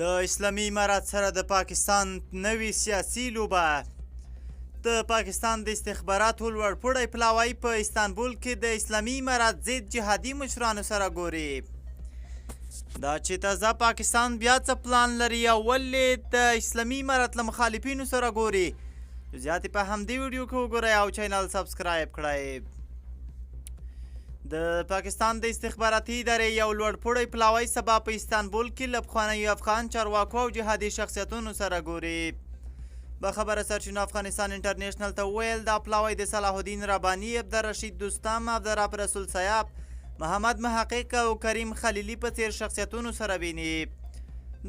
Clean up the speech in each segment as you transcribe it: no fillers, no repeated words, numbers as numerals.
له اسلامي امارت سره د پاکستان نوې سیاسي لوبه. د پاکستان د استخباراتو لوړپوړی پلاوی په استانبول کې د اسلامي امارت ضد جهادي مشرانو سره ګوري. دا چې تازه پاکستان بیا څه پلان لري او ولې د اسلامي امارت له مخالفینو سره ګوري، زیاتې په همدې ویډیو کې وګورئ او چینل سبسکرایب کړئ. د پاکستان د استخباراتي ادارې یو لوړپوړی پلاوی سبا په استانبول کې له پخوانیو افغان چارواکو او جهادي شخصیتونو سره ګوري. بخبره سرچینو افغانستان انټرنیشنل ته وویل دا پلاوی د صلاح الدین رباني، عبدالرشید دوستم، عبدالرب رسول سیاب، محمد محقق او کریم خلیلي په څېر شخصیتونو سره ویني.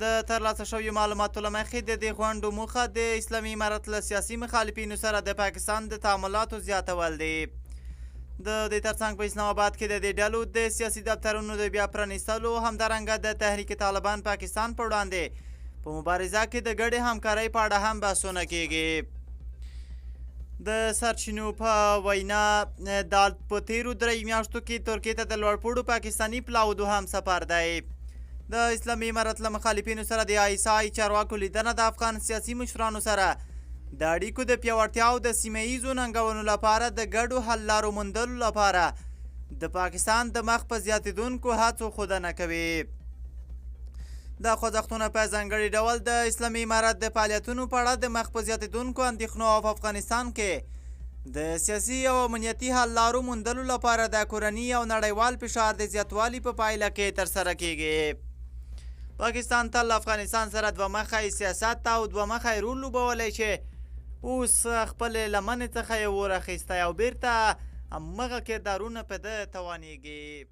د ترلاسه شویو معلوماتو له مخې د دې غونډو موخه د اسلامي امارت له سیاسي مخالفینو سره د پاکستان د تعاملاتو زیاتول دی. د دې ترڅنګ په اسلام آباد کې د دې ډلو د سیاسي دفترونو د بیا پرانیستلو، همدارنګه د تحریک طالبان پاکستان پر وړاندې په مبارزه کې د ګډې همکارۍ په اړه هم بحثونه کیږي. د سرچینو په وینا دا په تیرو 3 میاشتو کې ترکیې ته د لوړپوړو پاکستاني پلاو دوهم سفر دی. د اسلامي امارت له مخالفینو سره د ISI چارواکو لیدنه د افغان سیاسي مشرانو سره د اړیکو د پیاوړتیا او د سیمه ییزو ننګونو لپاره د ګډو حل لارو موندلو لپاره د پاکستان د مخ په زیاتېدونکو هڅو ښودنه کوي. دا خوځښتونه په ځانګړي ډول د اسلامي امارت د فعالیتونو په اړه د مخ په زیاتېدونکو اندېښنو او په افغانستان کې د سیاسي او امنیتي حل لارو موندلو لپاره د کورني او نړیوال فشار د زیاتوالي په پایله کې ترسره کیږي. پاکستان تل افغانستان سره دوه مخی سیاست او دوه مخی رول لوبولی چې اوس خپلې لمنې څخه یې ور اخیستی او بیرته همغه کردارونه په ده توانیږي.